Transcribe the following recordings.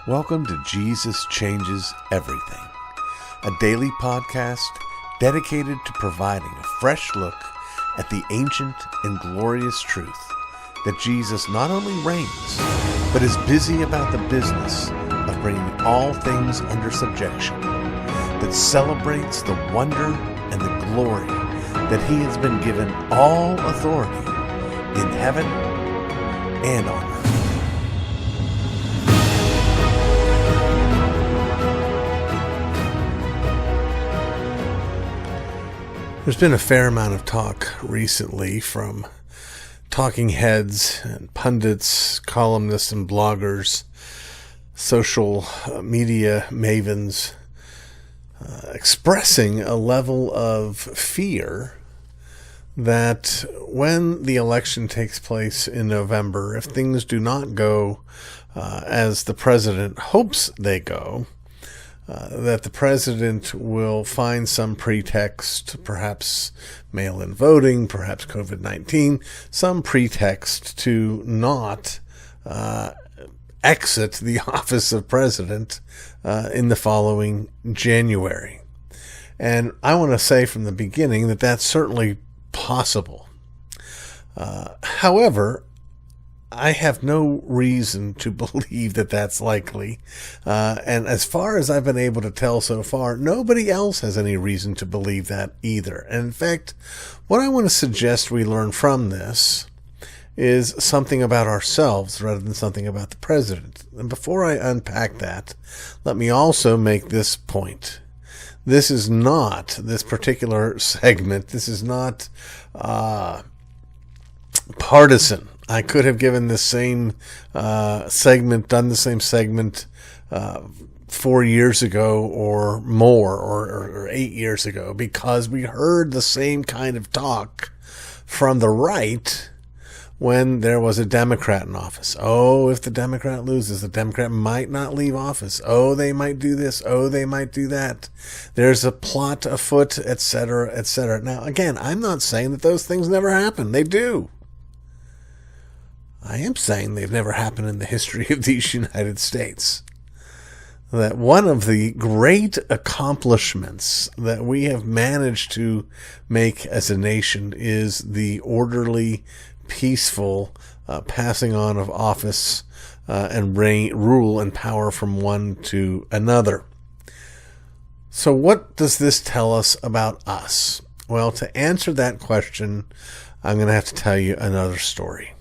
Welcome to Jesus Changes Everything, a daily podcast dedicated to providing a fresh look at the ancient and glorious truth that Jesus not only reigns, but is busy about the business of bringing all things under subjection, that celebrates the wonder and the glory that he has been given all authority in heaven and on earth. There's been a fair amount of talk recently from talking heads and pundits, columnists and bloggers, social media mavens, expressing a level of fear that when the election takes place in November, if things do not go as the president hopes they go, that the president will find some pretext, perhaps mail-in voting, perhaps COVID-19, some pretext to not exit the office of president in the following January. And I want to say from the beginning that that's certainly possible. However, I have no reason to believe that that's likely. And as far as I've been able to tell so far, nobody else has any reason to believe that either. And in fact, what I want to suggest we learn from this is something about ourselves rather than something about the president. And before I unpack that, let me also make this point. This is not, this particular segment, this is not partisan. I could have given the same segment, done the same segment 4 years ago or more, or 8 years ago, because we heard the same kind of talk from the right when there was a Democrat in office. Oh, if the Democrat loses, the Democrat might not leave office. Oh, they might do this. Oh, they might do that. There's a plot afoot, etc., etc. Now, again, I'm not saying that those things never happen. They do. I am saying they've never happened in the history of these United States. That one of the great accomplishments that we have managed to make as a nation is the orderly, peaceful passing on of office and rule and power from one to another. So what does this tell us about us? Well, to answer that question, I'm going to have to tell you another story.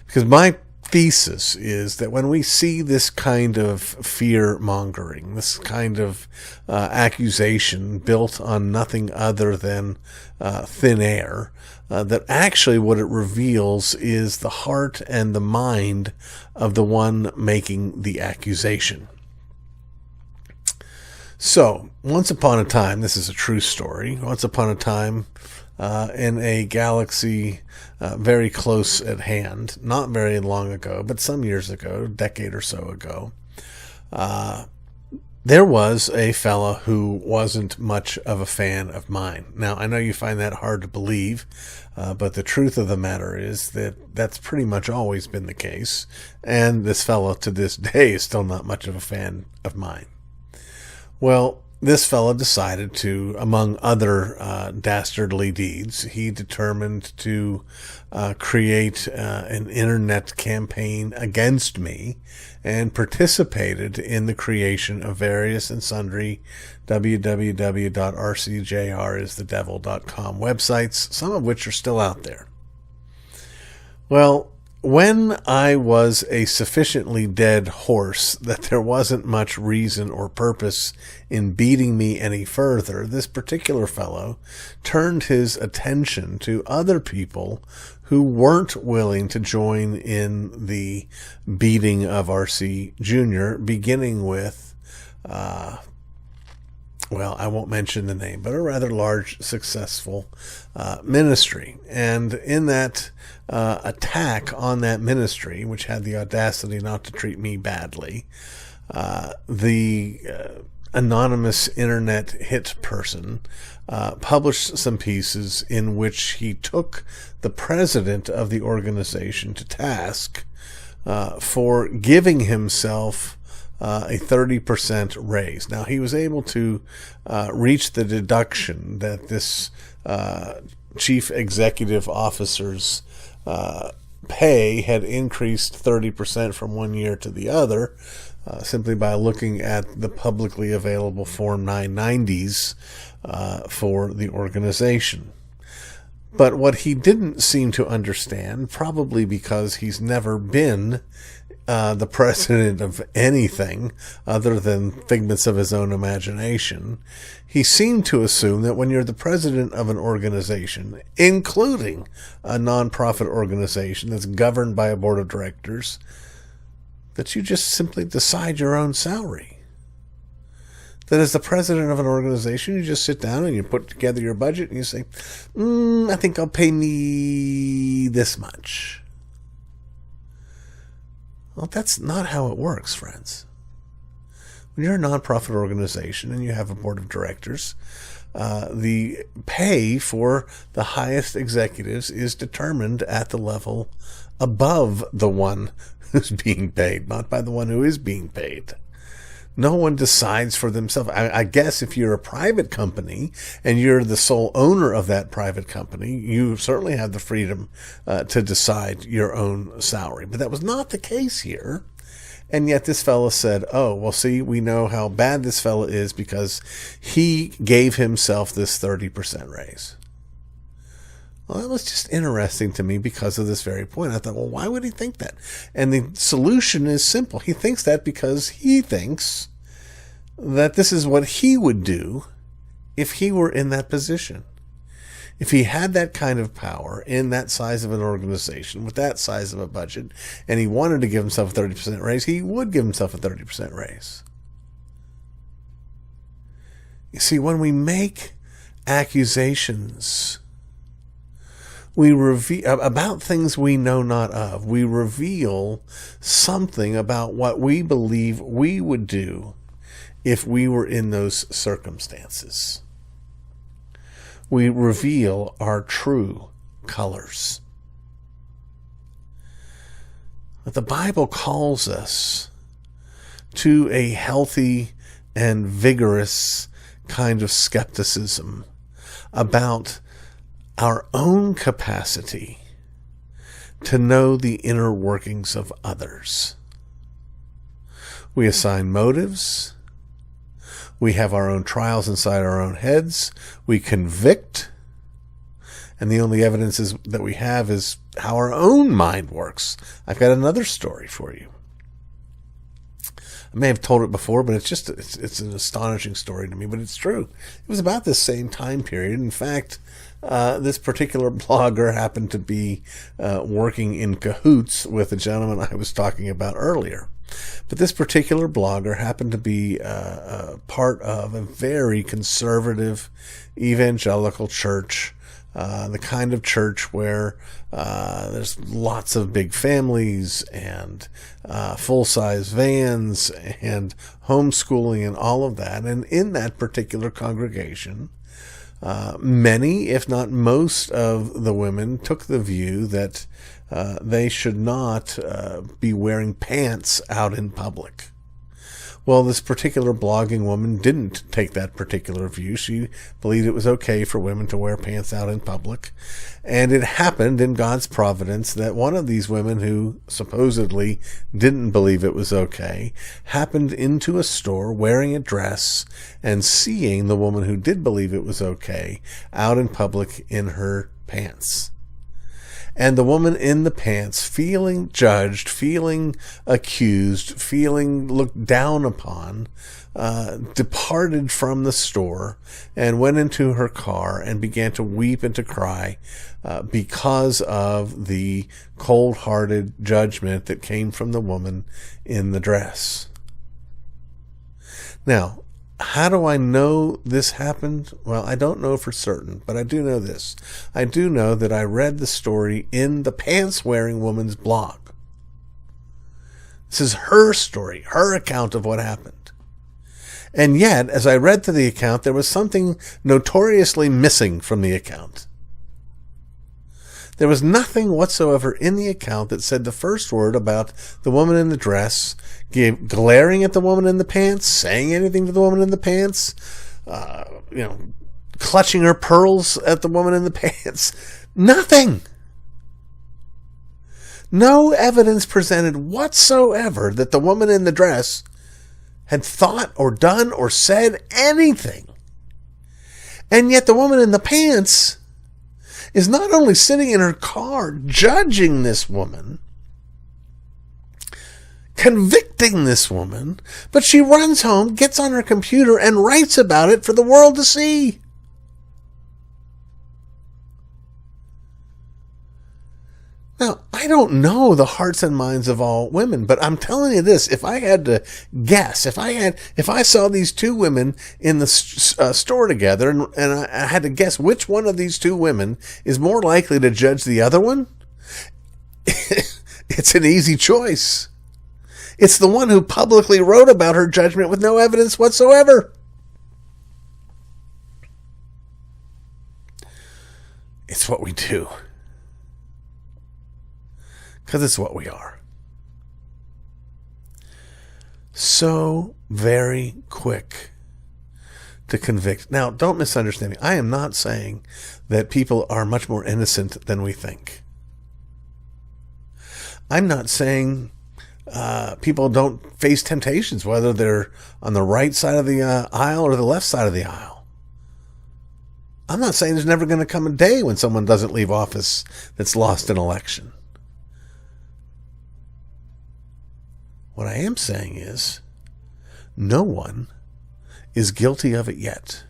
Because my thesis is that when we see this kind of fear-mongering, this kind of accusation built on nothing other than thin air, that actually what it reveals is the heart and the mind of the one making the accusation. So, once upon a time, this is a true story, once upon a time, in a galaxy very close at hand, not very long ago, but some years ago, a decade or so ago, there was a fella who wasn't much of a fan of mine. Now, I know you find that hard to believe, but the truth of the matter is that that's pretty much always been the case, and this fella to this day is still not much of a fan of mine. Well, this fellow decided to, among other dastardly deeds, he determined to create an internet campaign against me and participated in the creation of various and sundry www.rcjristhedevil.com websites, some of which are still out there. Well, when I was a sufficiently dead horse that there wasn't much reason or purpose in beating me any further, this particular fellow turned his attention to other people who weren't willing to join in the beating of RC Jr., beginning with, well, I won't mention the name, but a rather large, successful ministry. And in that attack on that ministry, which had the audacity not to treat me badly, the anonymous internet hit person published some pieces in which he took the president of the organization to task for giving himself a 30% raise. Now, he was able to reach the deduction that this chief executive officer's pay had increased 30% from one year to the other, simply by looking at the publicly available Form 990s for the organization. But what he didn't seem to understand, probably because he's never been the president of anything other than figments of his own imagination, he seemed to assume that when you're the president of an organization, including a nonprofit organization that's governed by a board of directors, that you just simply decide your own salary. That as the president of an organization, you just sit down and you put together your budget and you say, I think I'll pay me this much. Well, that's not how it works, friends. When you're a nonprofit organization and you have a board of directors, the pay for the highest executives is determined at the level above the one who's being paid, not by the one who is being paid. No one decides for themselves. I guess if you're a private company and you're the sole owner of that private company, you certainly have the freedom to decide your own salary. But that was not the case here. And yet this fellow said, oh, well, see, we know how bad this fellow is because he gave himself this 30% raise. Well, that was just interesting to me because of this very point. I thought, well, why would he think that? And the solution is simple. He thinks that because he thinks that this is what he would do if he were in that position. If he had that kind of power in that size of an organization with that size of a budget and he wanted to give himself a 30% raise, he would give himself a 30% raise. You see, when we make accusations we reveal about things we know not of, we reveal something about what we believe we would do if we were in those circumstances. We reveal our true colors. But the Bible calls us to a healthy and vigorous kind of skepticism about our own capacity to know the inner workings of others. We assign motives. We have our own trials inside our own heads. We convict. And the only evidence that we have is how our own mind works. I've got another story for you. I may have told it before, but it's an astonishing story to me, but it's true. It was about this same time period. In fact, this particular blogger happened to be working in cahoots with the gentleman I was talking about earlier. But this particular blogger happened to be part of a very conservative evangelical church, the kind of church where there's lots of big families and full-size vans and homeschooling and all of that. And in that particular congregation, many, if not most of the women took the view that they should not be wearing pants out in public. Well, this particular blogging woman didn't take that particular view. She believed it was okay for women to wear pants out in public. And it happened in God's providence that one of these women who supposedly didn't believe it was okay happened into a store wearing a dress and seeing the woman who did believe it was okay out in public in her pants. And the woman in the pants, feeling judged, feeling accused, feeling looked down upon, departed from the store and went into her car and began to weep and to cry because of the cold-hearted judgment that came from the woman in the dress. Now, how do I know this happened? Well, I don't know for certain, but I do know this. I do know that I read the story in the pants-wearing woman's blog. This is her story, her account of what happened. And yet, as I read through the account, there was something notoriously missing from the account. There was nothing whatsoever in the account that said the first word about the woman in the dress, glaring at the woman in the pants, saying anything to the woman in the pants, clutching her pearls at the woman in the pants. Nothing. No evidence presented whatsoever that the woman in the dress had thought or done or said anything. And yet the woman in the pants is not only sitting in her car judging this woman, convicting this woman, but she runs home, gets on her computer, and writes about it for the world to see. Now, I don't know the hearts and minds of all women, but I'm telling you this, if I had to guess, if I saw these two women in the store together and I had to guess which one of these two women is more likely to judge the other one, it's an easy choice. It's the one who publicly wrote about her judgment with no evidence whatsoever. It's what we do. Because it's what we are. So very quick to convict. Now, don't misunderstand me. I am not saying that people are much more innocent than we think. I'm not saying people don't face temptations, whether they're on the right side of the aisle or the left side of the aisle. I'm not saying there's never going to come a day when someone doesn't leave office that's lost an election. What I am saying is, no one is guilty of it yet.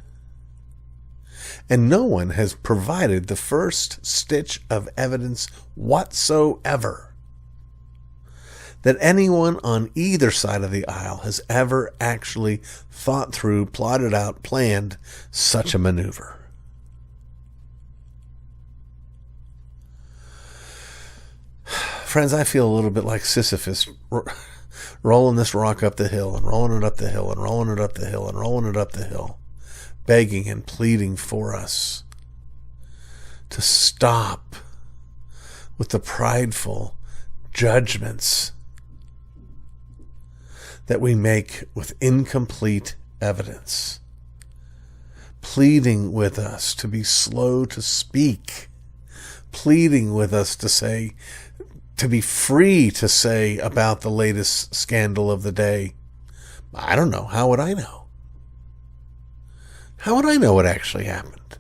And no one has provided the first stitch of evidence whatsoever that anyone on either side of the aisle has ever actually thought through, plotted out, planned such a maneuver. Friends, I feel a little bit like Sisyphus rolling this rock up the hill and rolling it up the hill and rolling it up the hill and rolling it up the hill, begging and pleading for us to stop with the prideful judgments that we make with incomplete evidence, pleading with us to be slow to speak, pleading with us to be free to say about the latest scandal of the day. I don't know. How would I know? How would I know what actually happened?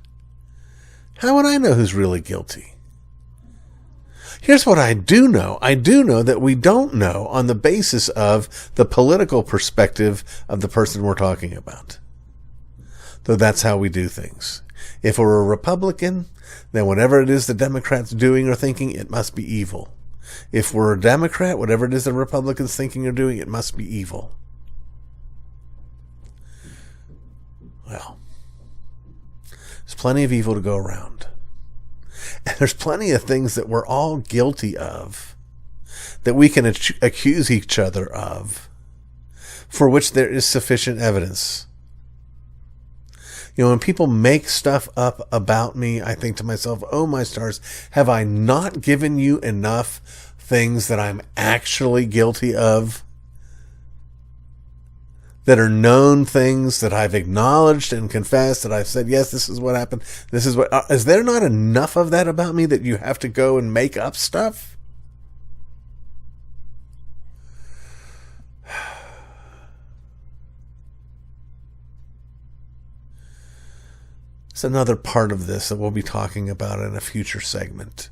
How would I know who's really guilty? Here's what I do know. I do know that we don't know on the basis of the political perspective of the person we're talking about. Though that's how we do things. If we're a Republican, then whatever it is the Democrats doing or thinking, it must be evil. If we're a Democrat, whatever it is the Republicans thinking or doing, it must be evil. Well, there's plenty of evil to go around. And there's plenty of things that we're all guilty of, that we can accuse each other of, for which there is sufficient evidence. You know, when people make stuff up about me, I think to myself, oh my stars, have I not given you enough things that I'm actually guilty of? That are known things that I've acknowledged and confessed, that I've said, yes, this is what happened. This is what, is there not enough of that about me that you have to go and make up stuff? It's another part of this that we'll be talking about in a future segment.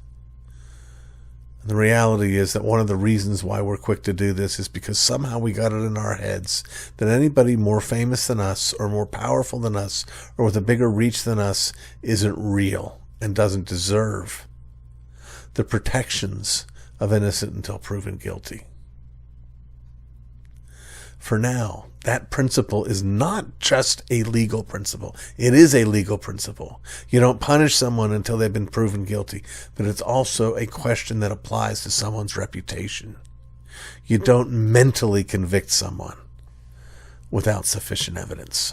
And the reality is that one of the reasons why we're quick to do this is because somehow we got it in our heads that anybody more famous than us or more powerful than us or with a bigger reach than us isn't real and doesn't deserve the protections of innocent until proven guilty. For now, that principle is not just a legal principle. It is a legal principle. You don't punish someone until they've been proven guilty, but it's also a question that applies to someone's reputation. You don't mentally convict someone without sufficient evidence.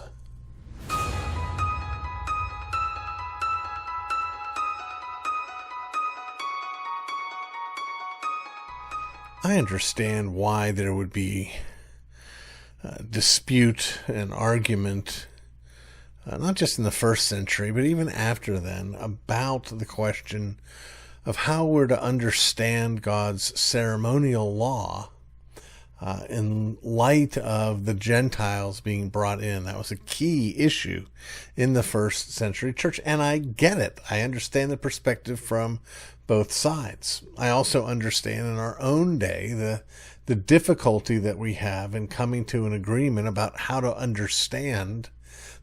I understand why there would be dispute and argument, not just in the first century, but even after then, about the question of how we're to understand God's ceremonial law in light of the Gentiles being brought in. That was a key issue in the first century church, and I get it. I understand the perspective from both sides. I also understand in our own day the difficulty that we have in coming to an agreement about how to understand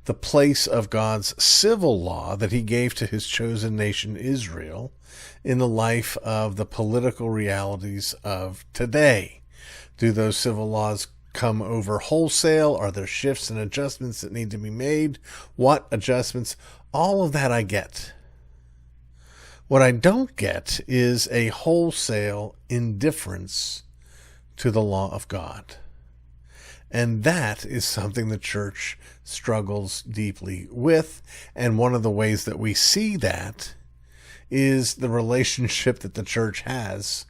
the place of God's civil law that he gave to his chosen nation Israel in the life of the political realities of today. Do those civil laws come over wholesale? Are there shifts and adjustments that need to be made? What adjustments? All of that I get. What I don't get is a wholesale indifference to the law of God. And that is something the church struggles deeply with. And one of the ways that we see that is the relationship that the church has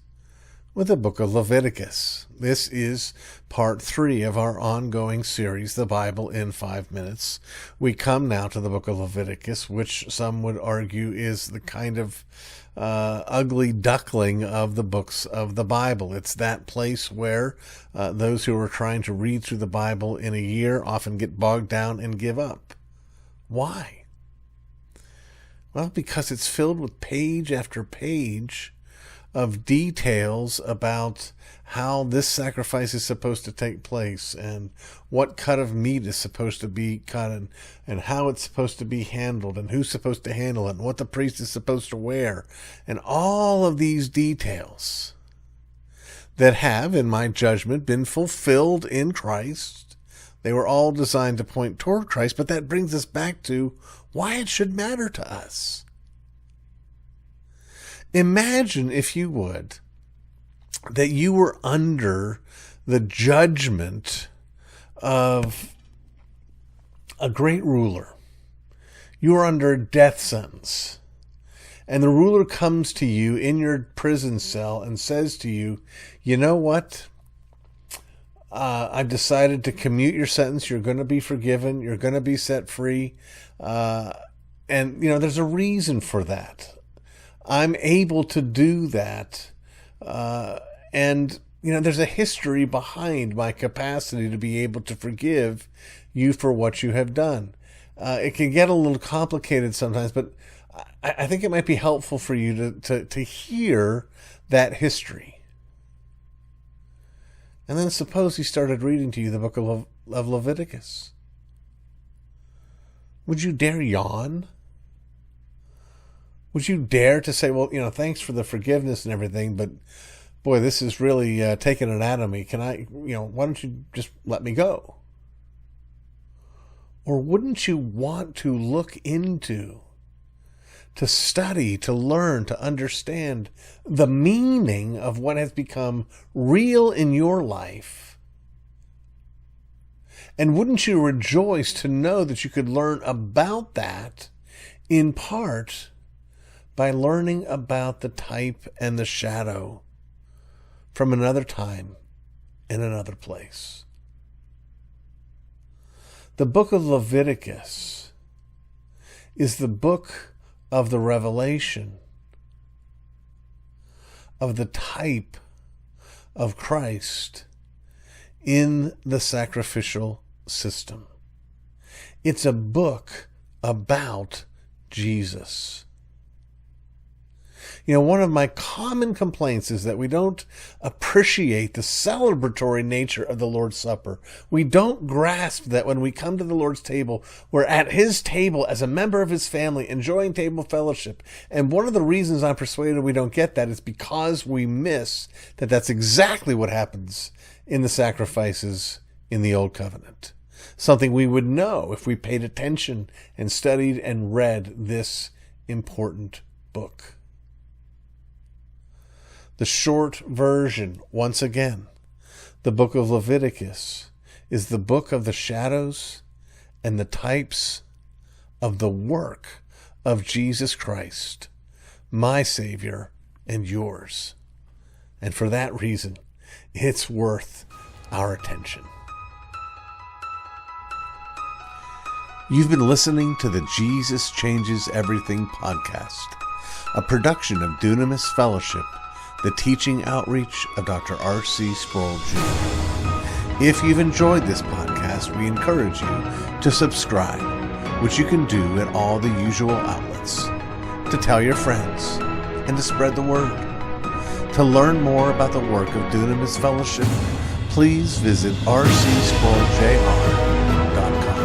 with the book of Leviticus. This is part 3 of our ongoing series, The Bible in 5 Minutes. We come now to the book of Leviticus, which some would argue is the kind of ugly duckling of the books of the Bible. It's that place where those who are trying to read through the Bible in a year often get bogged down and give up. Why? Well, because it's filled with page after page of details about how this sacrifice is supposed to take place and what cut of meat is supposed to be cut and how it's supposed to be handled and who's supposed to handle it and what the priest is supposed to wear, and all of these details that have, in my judgment, been fulfilled in Christ. They were all designed to point toward Christ, but that brings us back to why it should matter to us. Imagine, if you would, that you were under the judgment of a great ruler. You are under a death sentence. And the ruler comes to you in your prison cell and says to you, you know what? I've decided to commute your sentence. You're going to be forgiven. You're going to be set free. And, there's a reason for that. I'm able to do that. And there's a history behind my capacity to be able to forgive you for what you have done. It can get a little complicated sometimes, but I think it might be helpful for you to hear that history. And then suppose he started reading to you the book of Leviticus. Would you dare yawn? Would you dare to say, well, thanks for the forgiveness and everything, but boy, this is really taking it out of me. Can I, why don't you just let me go? Or wouldn't you want to look into, to study, to learn, to understand the meaning of what has become real in your life? And wouldn't you rejoice to know that you could learn about that in part by learning about the type and the shadow from another time and another place? The book of Leviticus is the book of the revelation of the type of Christ in the sacrificial system. It's a book about Jesus. One of my common complaints is that we don't appreciate the celebratory nature of the Lord's Supper. We don't grasp that when we come to the Lord's table, we're at his table as a member of his family, enjoying table fellowship. And one of the reasons I'm persuaded we don't get that is because we miss that that's exactly what happens in the sacrifices in the Old Covenant. Something we would know if we paid attention and studied and read this important book. The short version, once again, the book of Leviticus is the book of the shadows and the types of the work of Jesus Christ, my Savior and yours. And for that reason, It's worth our attention. You've been listening to the Jesus Changes Everything podcast, a production of Dunamis Fellowship, the teaching outreach of Dr. R.C. Sproul Jr. If you've enjoyed this podcast, we encourage you to subscribe, which you can do at all the usual outlets, to tell your friends, and to spread the word. To learn more about the work of Dunamis Fellowship, please visit rcsproulJR.com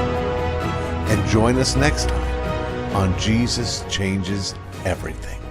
and join us next time on Jesus Changes Everything.